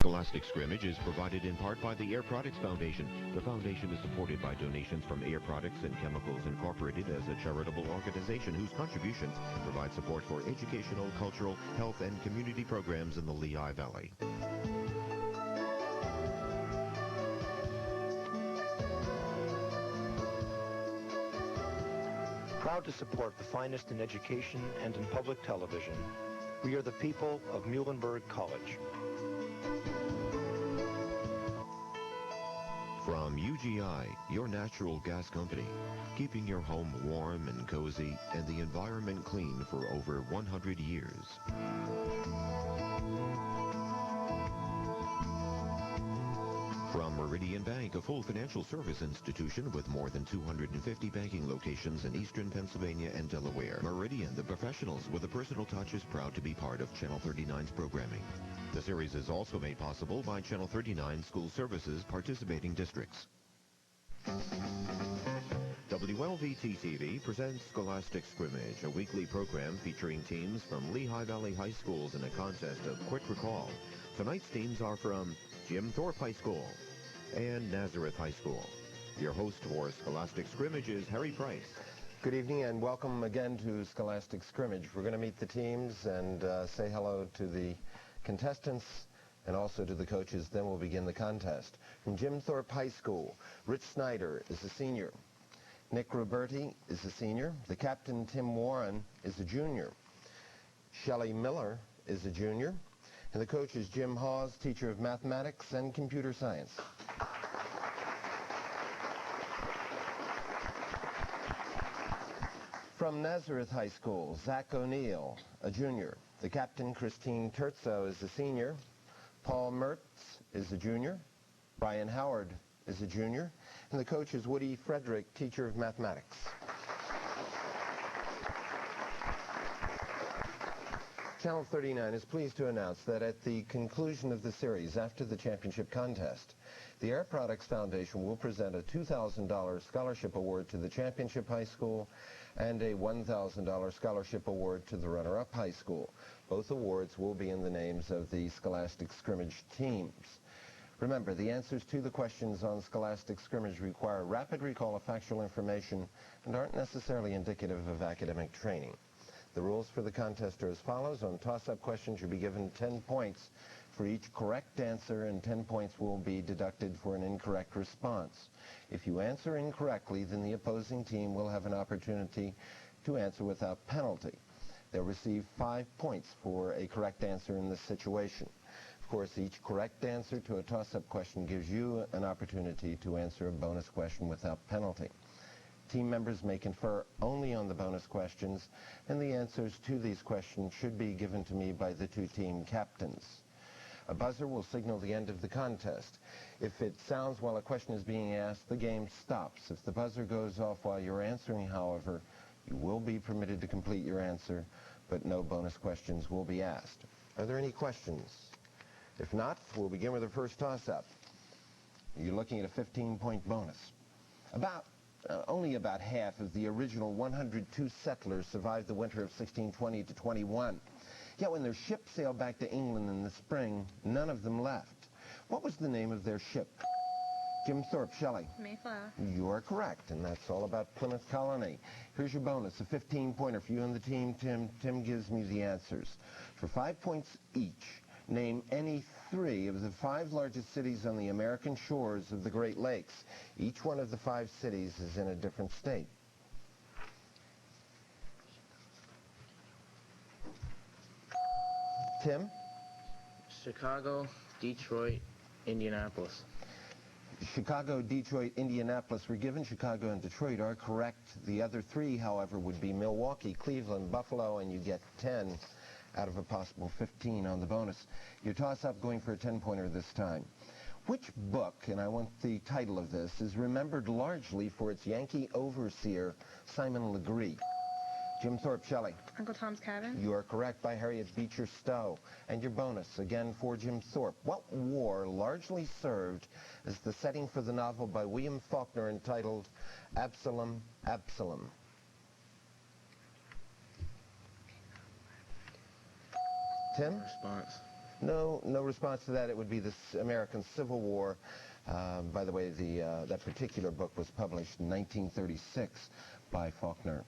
Scholastic Scrimmage is provided in part by the Air Products Foundation. The foundation is supported by donations from Air Products and Chemicals Incorporated as a charitable organization whose contributions provide support for educational, cultural, health, and community programs in the Lehigh Valley. Proud to support the finest in education and in public television, we are the people of Muhlenberg College. From UGI, your natural gas company, keeping your home warm and cozy and the environment clean for over 100 years. From Meridian Bank, a full financial service institution with more than 250 banking locations in eastern Pennsylvania and Delaware. Meridian, the professionals with a personal touch, is proud to be part of Channel 39's programming. The series is also made possible by Channel 39 School Services participating districts. WLVT-TV presents Scholastic Scrimmage, a weekly program featuring teams from Lehigh Valley High Schools in a contest of quick recall. Tonight's teams are from Jim Thorpe High School and Nazareth High School. Your host for Scholastic Scrimmage is Harry Price. Good evening and welcome again to Scholastic Scrimmage. We're going to meet the teams and say hello to the contestants and also to the coaches. Then we'll begin the contest. From Jim Thorpe High School, Rich Snyder is a senior. Nick Roberti is a senior. The captain, Tim Warren, is a junior. Shelley Miller is a junior. And the coach is Jim Hawes, teacher of mathematics and computer science. From Nazareth High School, Zach O'Neill, a junior. The captain, Christine Terzo, is a senior. Paul Mertz is a junior. Brian Howard is a junior. And the coach is Woody Frederick, teacher of mathematics. Channel 39 is pleased to announce that at the conclusion of the series, after the championship contest, the Air Products Foundation will present a $2,000 scholarship award to the championship high school and a $1,000 scholarship award to the runner-up high school. Both awards will be in the names of the Scholastic Scrimmage teams. Remember, the answers to the questions on Scholastic Scrimmage require rapid recall of factual information and aren't necessarily indicative of academic training. The rules for the contest are as follows. On toss-up questions, you'll be given 10 points for each correct answer, and 10 points will be deducted for an incorrect response. If you answer incorrectly, then the opposing team will have an opportunity to answer without penalty. They'll receive 5 points for a correct answer in this situation. Of course, each correct answer to a toss-up question gives you an opportunity to answer a bonus question without penalty. Team members may confer only on the bonus questions, and the answers to these questions should be given to me by the two team captains. A buzzer will signal the end of the contest. If it sounds while a question is being asked, the game stops. If the buzzer goes off while you're answering, however, you will be permitted to complete your answer, but no bonus questions will be asked. Are there any questions? If not, we'll begin with the first toss-up. You're looking at a 15-point bonus. Only about half of the original 102 settlers survived the winter of 1620 to 21. Yet when their ship sailed back to England in the spring, none of them left. What was the name of their ship? Jim Thorpe, Shelley. Mayflower. You are correct, and that's all about Plymouth Colony. Here's your bonus, a 15-pointer for you and the team. Tim gives me the answers. For 5 points each, name any 3 of the 5 largest cities on the American shores of the Great Lakes. Each one of the 5 cities is in a different state. Tim? Chicago, Detroit, Indianapolis. Chicago, Detroit, Indianapolis were given. Chicago and Detroit are correct. The other 3, however, would be Milwaukee, Cleveland, Buffalo, and you get 10 out of a possible 15 on the bonus. Your toss-up going for a 10-pointer this time. Which book, and I want the title of this, is remembered largely for its Yankee overseer, Simon Legree? Jim Thorpe, Shelley. Uncle Tom's Cabin. You are correct, by Harriet Beecher Stowe. And your bonus, again for Jim Thorpe. What war largely served as the setting for the novel by William Faulkner entitled Absalom, Absalom? Tim? Response. No response to that. It would be the American Civil War. By the way, that particular book was published in 1936 by Faulkner.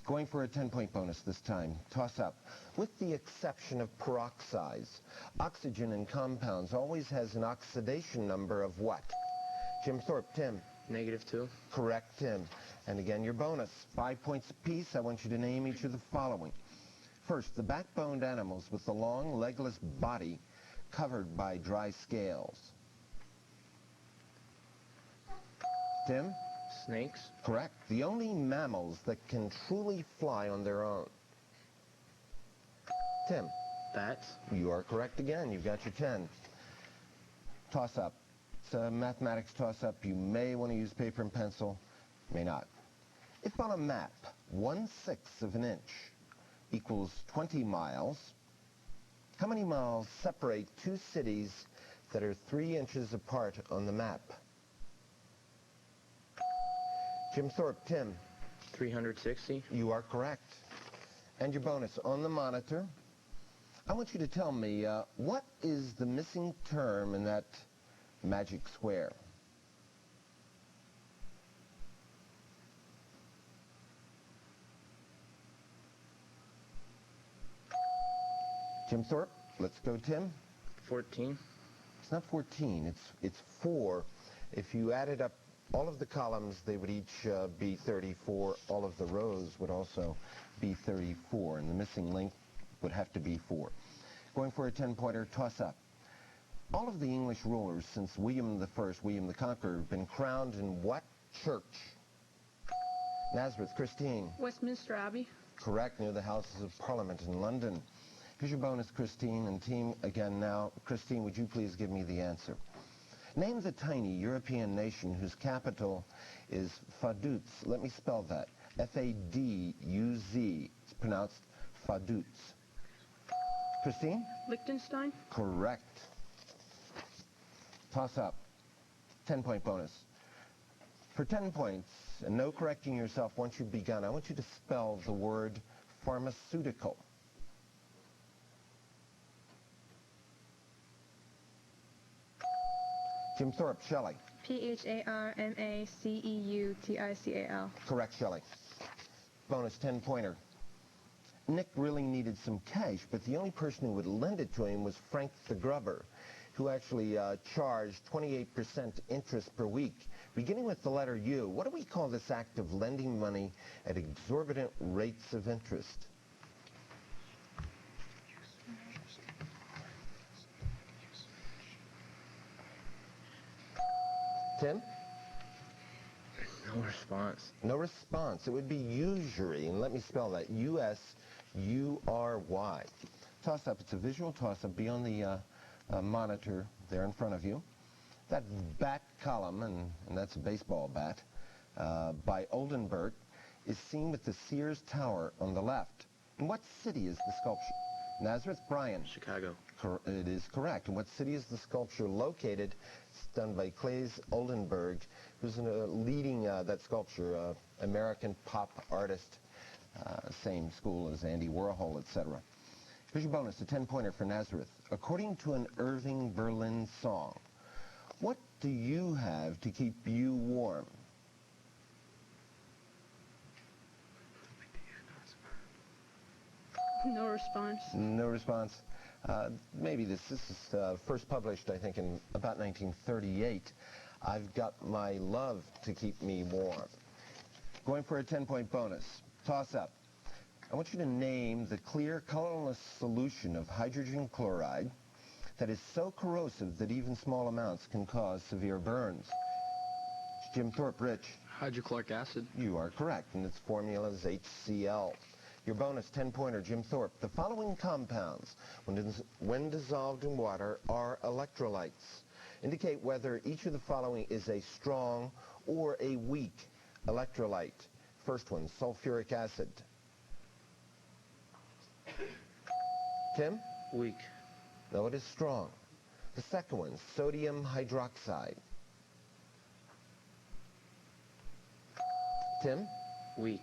Going for a 10-point bonus this time. Toss up. With the exception of peroxides, oxygen in compounds always has an oxidation number of what? Jim Thorpe. Tim. -2. Correct, Tim. And again, your bonus. 5 points apiece. I want you to name each of the following. First, the backboned animals with the long, legless body covered by dry scales. Tim? Snakes. Correct. The only mammals that can truly fly on their own. Tim? Bats. You are correct again. You've got your 10. Toss up. It's a mathematics toss up. You may want to use paper and pencil, may not. If on a map 1/6 of an inch equals 20 miles, how many miles separate two cities that are 3 inches apart on the map? Jim Thorpe. Tim. 360. You are correct. And your bonus on the monitor. I want you to tell me what is the missing term in that magic square? Jim Thorpe. Let's go, Tim. 14. It's not 14. It's 4. If you added up all of the columns, they would each be 34. All of the rows would also be 34, and the missing link would have to be 4. Going for a 10-pointer, toss up. All of the English rulers since William I, William the Conqueror, have been crowned in what church? Nazareth. Christine. Westminster Abbey. Correct, near the Houses of Parliament in London. Here's your bonus, Christine, and team again now. Christine, would you please give me the answer? Name the tiny European nation whose capital is Vaduz. Let me spell that. F-A-D-U-Z. It's pronounced Vaduz. Christine? Liechtenstein. Correct. Toss up. 10-point bonus. For 10 points, and no correcting yourself once you've begun, I want you to spell the word pharmaceutical. Jim Thorpe. Shelley. P-H-A-R-M-A-C-E-U-T-I-C-A-L. Correct, Shelley. Bonus 10-pointer. Nick really needed some cash, but the only person who would lend it to him was Frank the Grubber, who actually charged 28% interest per week. Beginning with the letter U, what do we call this act of lending money at exorbitant rates of interest? Tim? No response. No response. It would be usury, and let me spell that. U-S-U-R-Y. Toss-up. It's a visual toss-up. Be on the monitor there in front of you. That bat column, and that's a baseball bat, by Oldenburg, is seen with the Sears Tower on the left. In what city is the sculpture? Nazareth. Brian. Chicago. It is correct. In what city is the sculpture located? It's done by Claes Oldenburg, who's leading that sculpture, American pop artist, same school as Andy Warhol, etc. Here's your bonus, a 10-pointer for Nazareth. According to an Irving Berlin song, what do you have to keep you warm? No response. No response. Maybe this is first published, I think, in about 1938. I've got my love to keep me warm. Going for a 10-point bonus. Toss up. I want you to name the clear, colorless solution of hydrogen chloride that is so corrosive that even small amounts can cause severe burns. Jim Thorpe. Rich. Hydrochloric acid. You are correct, and its formula is HCl. Your bonus 10-pointer, Jim Thorpe. The following compounds, when dissolved in water, are electrolytes. Indicate whether each of the following is a strong or a weak electrolyte. First one, sulfuric acid. Tim? Weak. No, it is strong. The second one, sodium hydroxide. Tim? Weak.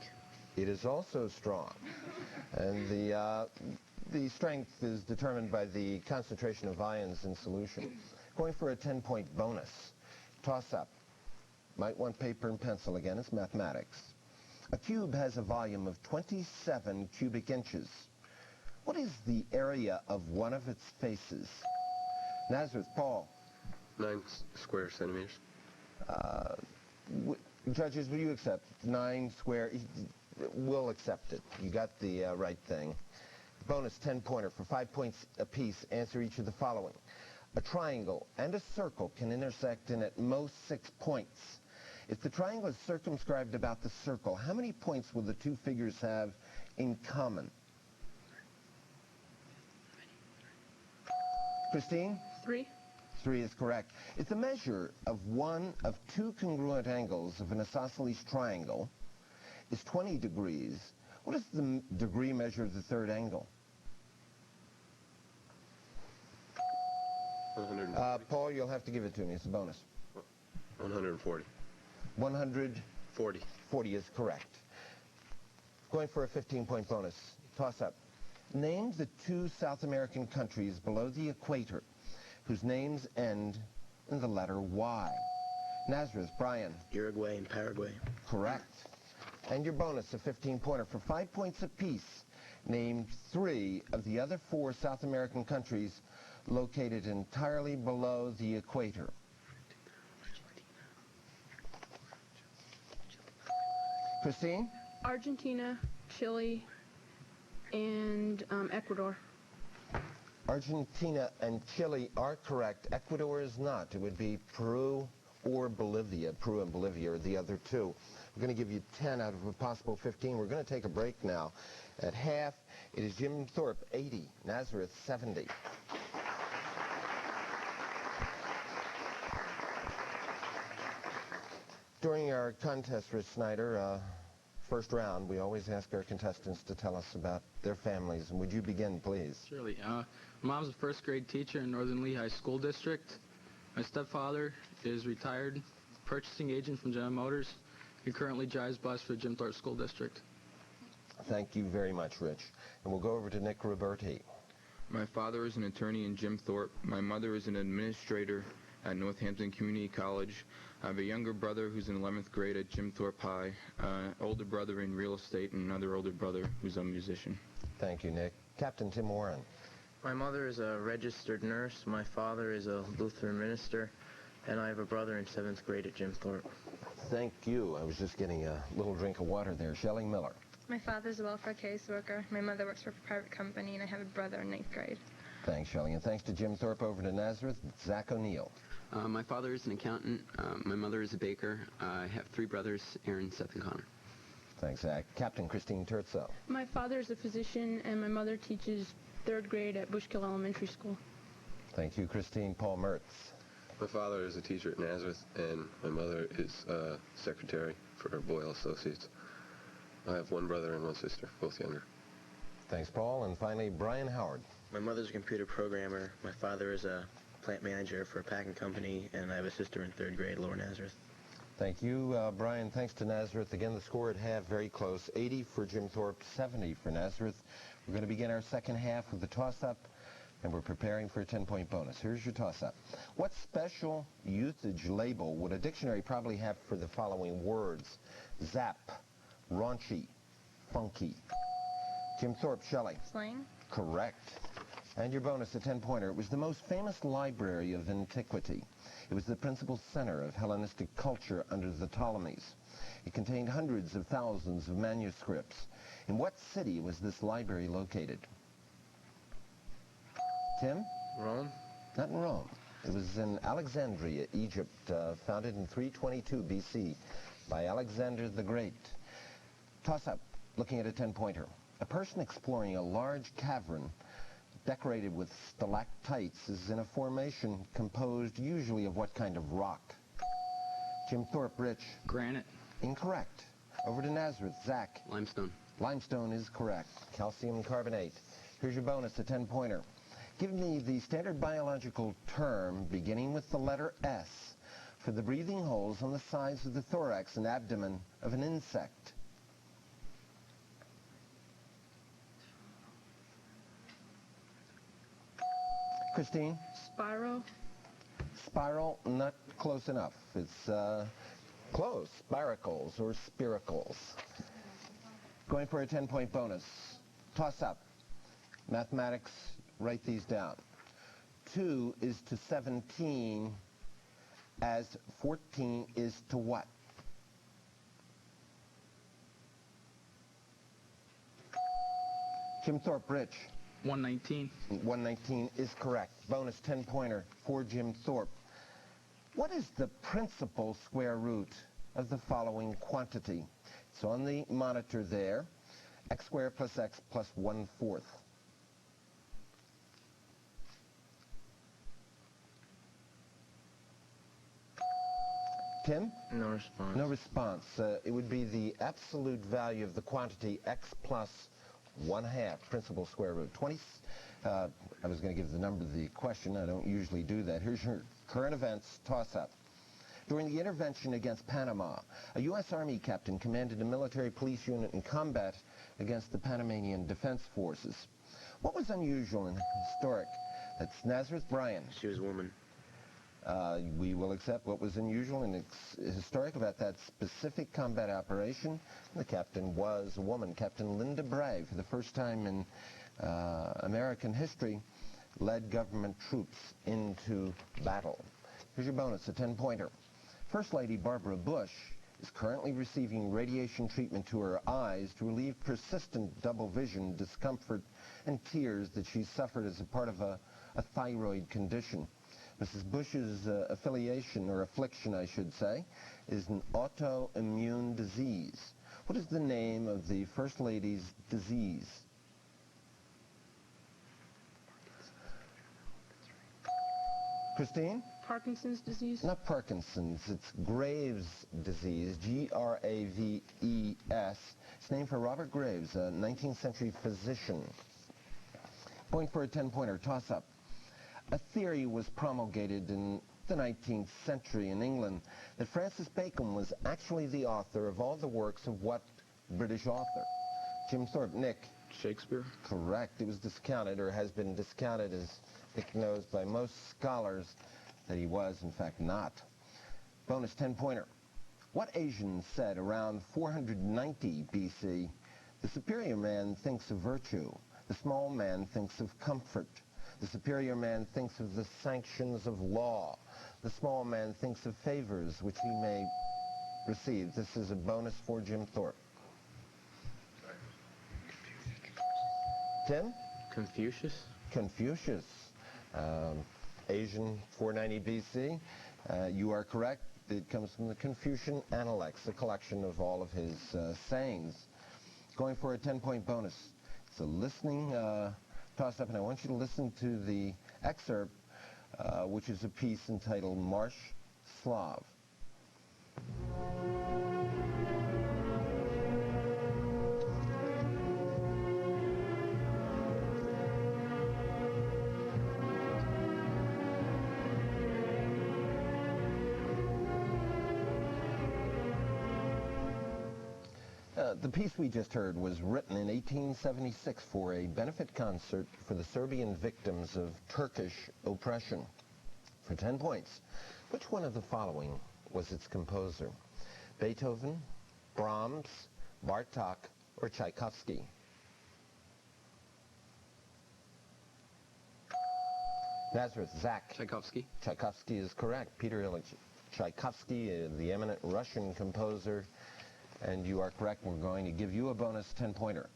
It is also strong. And the The strength is determined by the concentration of ions in solution. Going for a 10-point bonus. Toss-up. Might want paper and pencil again. It's mathematics. A cube has a volume of 27 cubic inches. What is the area of one of its faces? Nazareth, Paul. 9 square centimeters. Judges, will you accept 9 square? We'll accept it. You got the right thing. Bonus 10-pointer for 5 points apiece. Answer each of the following. A triangle and a circle can intersect in at most 6 points. If the triangle is circumscribed about the circle, how many points will the two figures have in common? Christine? 3. 3 is correct. If the measure of one of two congruent angles of an isosceles triangle is 20 degrees, what is the degree measure of the third angle? 140. Paul, you'll have to give it to me. It's a bonus. 140. 140 40. is correct. Going for a 15-point bonus. Toss-up. Name the two South American countries below the equator whose names end in the letter Y. Nazareth, Brian. Uruguay and Paraguay. Correct. And your bonus, a 15-pointer for 5 points apiece. Name 3 of the other 4 South American countries located entirely below the equator. Christine? Argentina, Chile, and Ecuador. Argentina and Chile are correct. Ecuador is not. It would be Peru or Bolivia. Peru and Bolivia are the other two. We're going to give you 10 out of a possible 15. We're going to take a break now. At half, it is Jim Thorpe, 80. Nazareth, 70. During our contest, Rich Snyder, first round, we always ask our contestants to tell us about their families. And would you begin, please? Surely. My mom's a first grade teacher in Northern Lehigh School District. My stepfather is retired purchasing agent from General Motors. He currently drives bus for Jim Thorpe School District. Thank you very much, Rich. And we'll go over to Nick Roberti. My father is an attorney in Jim Thorpe. My mother is an administrator at Northampton Community College. I have a younger brother who's in 11th grade at Jim Thorpe High, older brother in real estate, and another older brother who's a musician. Thank you, Nick. Captain Tim Warren. My mother is a registered nurse. My father is a Lutheran minister. And I have a brother in 7th grade at Jim Thorpe. Thank you. I was just getting a little drink of water there. Shelley Miller. My father's a welfare caseworker. My mother works for a private company, and I have a brother in 9th grade. Thanks, Shelley. And thanks to Jim Thorpe. Over to Nazareth, Zach O'Neill. My father is an accountant. My mother is a baker. I have 3 brothers, Aaron, Seth, and Connor. Thanks, Zach. Captain Christine Terzo. My father is a physician, and my mother teaches 3rd grade at Bushkill Elementary School. Thank you, Christine. Paul Mertz. My father is a teacher at Nazareth, and my mother is secretary for Boyle Associates. I have 1 brother and 1 sister, both younger. Thanks, Paul. And finally, Brian Howard. My mother's a computer programmer. My father is a plant manager for a packing company, and I have a sister in 3rd grade, Lower Nazareth. Thank you, Brian. Thanks to Nazareth. Again, the score at half, very close. 80 for Jim Thorpe, 70 for Nazareth. We're going to begin our second half with the toss-up, and we're preparing for a 10-point bonus. Here's your toss-up. What special usage label would a dictionary probably have for the following words? Zap, raunchy, funky. Jim Thorpe, Shelley. Slang? Correct. And your bonus, a 10-pointer. It was the most famous library of antiquity. It was the principal center of Hellenistic culture under the Ptolemies. It contained hundreds of thousands of manuscripts. In what city was this library located? Tim? Rome? Not in Rome. It was in Alexandria, Egypt, founded in 322 B.C. by Alexander the Great. Toss-up, looking at a 10-pointer. A person exploring a large cavern decorated with stalactites is in a formation composed usually of what kind of rock? Jim Thorpe, Rich. Granite. Incorrect. Over to Nazareth, Zach. Limestone. Limestone is correct. Calcium carbonate. Here's your bonus, a 10-pointer. Give me the standard biological term beginning with the letter S for the breathing holes on the sides of the thorax and abdomen of an insect. Christine? Spiral. Spiral, not close enough. It's close. Spiracles or spiracles. Going for a 10-point bonus. Toss up. Mathematics, write these down. 2 is to 17 as 14 is to what? Jim Thorpe, Rich. 119. 119 is correct. Bonus 10-pointer for Jim Thorpe. What is the principal square root of the following quantity? It's on the monitor there. X squared plus x plus 1/4. Tim? No response. No response. It would be the absolute value of the quantity x plus 1/2, principal square root. 20, I was going to give the number of the question. I don't usually do that. Here's your current events toss-up. During the intervention against Panama, a U.S. Army captain commanded a military police unit in combat against the Panamanian Defense Forces. What was unusual and historic? That's Nazareth. Brian. She was a woman. We will accept what was unusual and historic about that specific combat operation. The captain was a woman. Captain Linda Bray, for the first time in American history, led government troops into battle. Here's your bonus, a 10-pointer. First Lady Barbara Bush is currently receiving radiation treatment to her eyes to relieve persistent double vision, discomfort, and tears that she suffered as a part of a thyroid condition. Mrs. Bush's affiliation, or affliction I should say, is an autoimmune disease. What is the name of the First Lady's disease? Christine? Parkinson's disease. Not Parkinson's, it's Graves' disease, G-R-A-V-E-S. It's named for Robert Graves, a 19th century physician. Going for a 10-pointer, toss-up. A theory was promulgated in the 19th century in England that Francis Bacon was actually the author of all the works of what British author? Jim Thorpe. Nick. Shakespeare. Correct. It was discounted, or has been discounted, as Nick knows, by most scholars, that he was, in fact, not. Bonus 10-pointer. What Asian said around 490 BC, the superior man thinks of virtue, the small man thinks of comfort. The superior man thinks of the sanctions of law. The small man thinks of favors which he may receive. This is a bonus for Jim Thorpe. Tim? Confucius? Confucius. Asian 490 BC. You are correct. It comes from the Confucian Analects, a collection of all of his sayings. Going for a 10-point bonus. It's a listening toss-up, and I want you to listen to the excerpt, which is a piece entitled Marsh Slav. The piece we just heard was written in 1876 for a benefit concert for the Serbian victims of Turkish oppression. For 10 points, which one of the following was its composer? Beethoven, Brahms, Bartok, or Tchaikovsky? Nazareth. Zach. Tchaikovsky. Tchaikovsky is correct. Peter Ilyich Tchaikovsky, the eminent Russian composer. And you are correct. We're going to give you a bonus 10-pointer.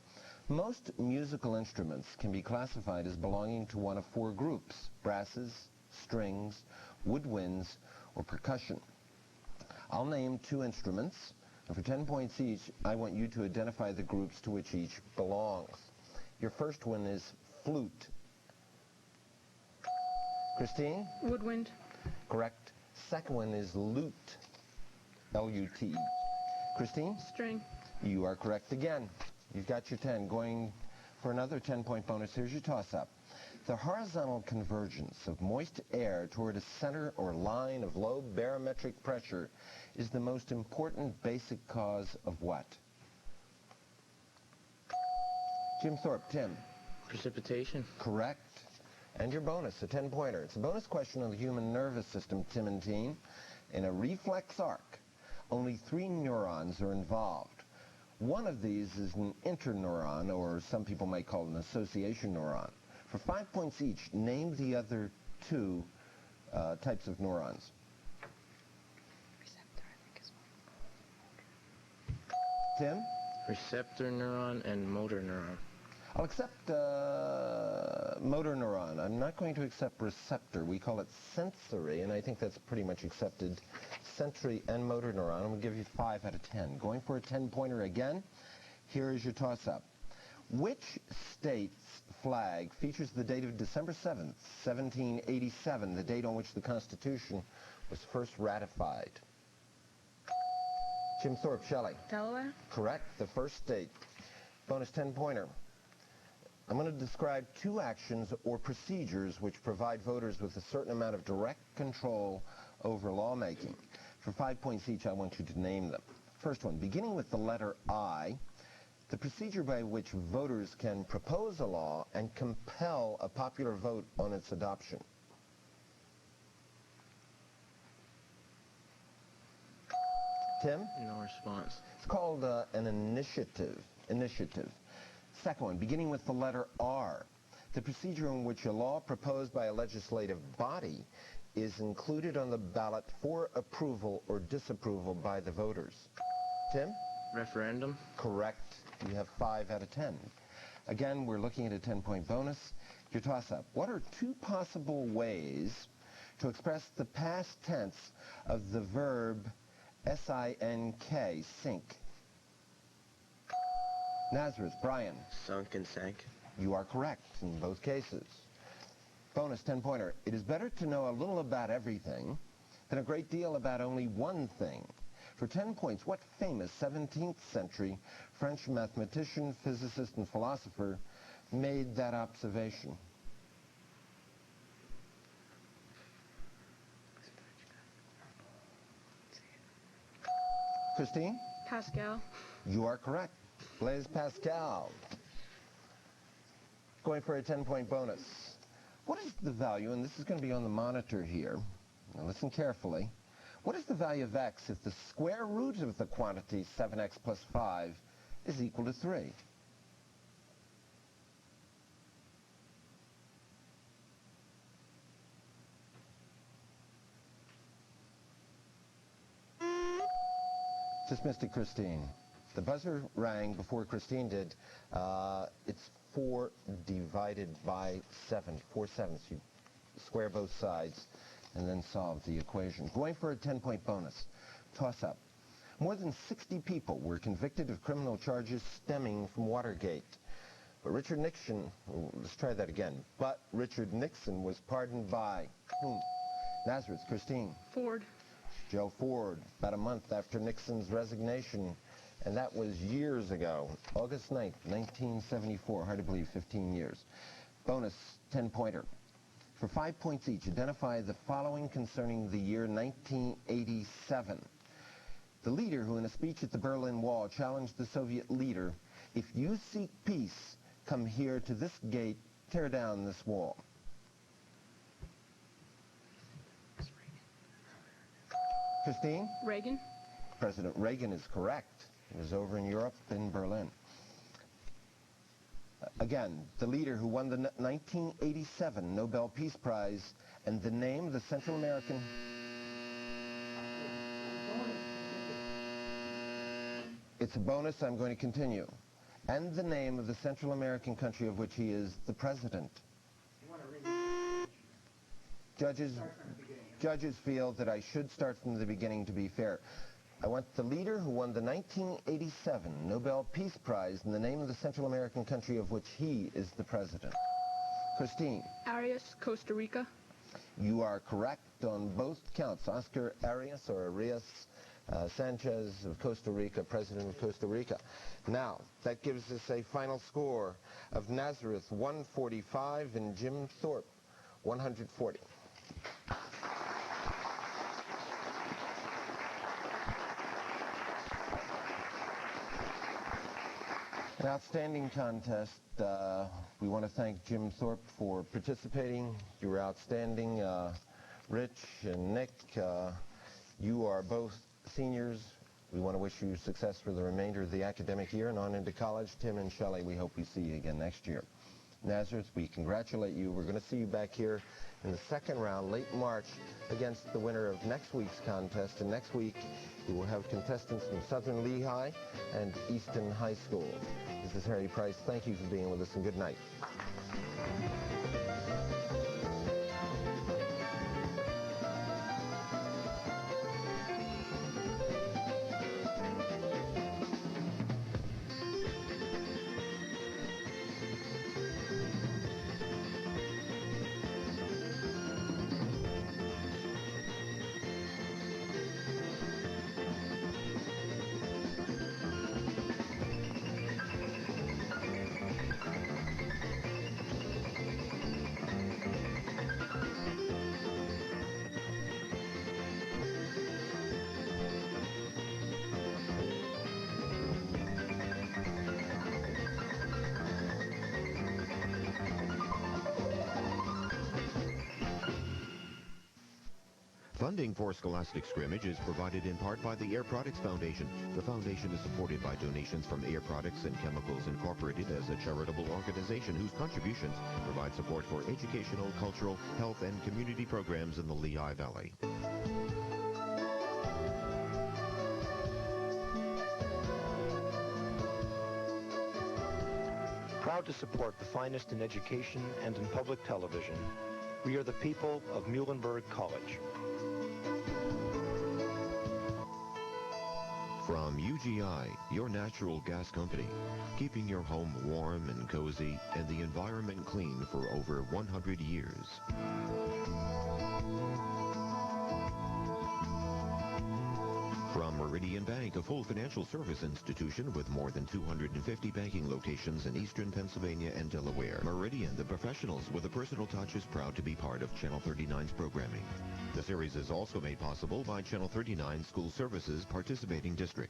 Most musical instruments can be classified as belonging to one of four groups: brasses, strings, woodwinds, or percussion. I'll name two instruments, and for 10 points each, I want you to identify the groups to which each belongs. Your first one is flute. Christine? Woodwind. Correct. Second one is lute. L-U-T. Christine? String. You are correct again. You've got your 10. Going for another 10-point bonus. Here's your toss-up. The horizontal convergence of moist air toward a center or line of low barometric pressure is the most important basic cause of what? Jim Thorpe. Tim? Precipitation? Correct. And your bonus, a 10-pointer. It's a bonus question on the human nervous system, Tim and Teen. In a reflex arc, only 3 neurons are involved. One of these is an interneuron, or some people might call it an association neuron. For 5 points each, name the other 2 types of neurons. Receptor, I think, is Tim? Receptor neuron and motor neuron. I'll accept motor neuron. I'm not going to accept receptor. We call it sensory, and I think that's pretty much accepted. Sensory and motor neuron. I'm going to give you 5 out of 10. Going for a 10-pointer again. Here is your toss-up. Which state's flag features the date of December 7th, 1787, the date on which the Constitution was first ratified? Jim Thorpe, Shelley. Delaware. Correct, the first state. Bonus 10-pointer. I'm going to describe 2 actions or procedures which provide voters with a certain amount of direct control over lawmaking. For 5 points each, I want you to name them. First one, beginning with the letter I, the procedure by which voters can propose a law and compel a popular vote on its adoption. Tim? No response. It's called an initiative. Second one, beginning with the letter R, the procedure in which a law proposed by a legislative body is included on the ballot for approval or disapproval by the voters. Tim? Referendum. Correct. You have 5 out of 10. Again, we're looking at a 10-point bonus. Your toss-up. What are 2 possible ways to express the past tense of the verb S-I-N-K, sink? Nazareth, Brian. Sunk and sank. You are correct in both cases. Bonus 10-pointer. It is better to know a little about everything than a great deal about only one thing. For 10 points, what famous 17th century French mathematician, physicist, and philosopher made that observation? Christine? Pascal. You are correct. Blaise Pascal. Going for a 10-point bonus. What is the value, and this is going to be on the monitor here, now listen carefully, what is the value of x if the square root of the quantity 7x plus 5 is equal to 3? Just missed it, Christine. The buzzer rang before Christine did. It's 4 divided by 7, 4/7. You square both sides and then solve the equation. Going for a 10-point bonus. Toss up. More than 60 people were convicted of criminal charges stemming from Watergate. But Richard Nixon, let's try that again. But Richard Nixon was pardoned by whom? Nazareth, Christine. Ford. Joe Ford, about a month after Nixon's resignation. And that was years ago, August 9th, 1974. Hard to believe, 15 years. Bonus 10-pointer. For 5 points each, identify the following concerning the year 1987. The leader who in a speech at the Berlin Wall challenged the Soviet leader, if you seek peace, come here to this gate, tear down this wall. Christine? Reagan. President Reagan is correct. He was over in Europe, in Berlin. Again, the leader who won the 1987 Nobel Peace Prize and the name of the Central American... It's a bonus. I'm going to continue. And the name of the Central American country of which he is the president. Judges feel that I should start from the beginning to be fair. I want the leader who won the 1987 Nobel Peace Prize in the name of the Central American country of which he is the president. Christine. Arias, Costa Rica. You are correct on both counts. Oscar Arias, or Arias Sanchez of Costa Rica, president of Costa Rica. Now, that gives us a final score of Nazareth 145 and Jim Thorpe 140. An outstanding contest. We want to thank Jim Thorpe for participating. You were outstanding. Rich and Nick, you are both seniors. We want to wish you success for the remainder of the academic year and on into college. Tim and Shelley, we hope we see you again next year. Nazareth, we congratulate you. We're going to see you back here in the second round, late March, against the winner of next week's contest. And next week, we will have contestants from Southern Lehigh and Easton High School. This is Harry Price. Thank you for being with us, and good night. Funding for Scholastic Scrimmage is provided in part by the Air Products Foundation. The foundation is supported by donations from Air Products and Chemicals Incorporated as a charitable organization whose contributions provide support for educational, cultural, health, and community programs in the Lehigh Valley. Proud to support the finest in education and in public television, we are the people of Muhlenberg College. From UGI, your natural gas company, keeping your home warm and cozy and the environment clean for over 100 years. From Meridian Bank, a full financial service institution with more than 250 banking locations in eastern Pennsylvania and Delaware. Meridian, the professionals with a personal touch, is proud to be part of Channel 39's programming. The series is also made possible by Channel 39 School Services participating districts.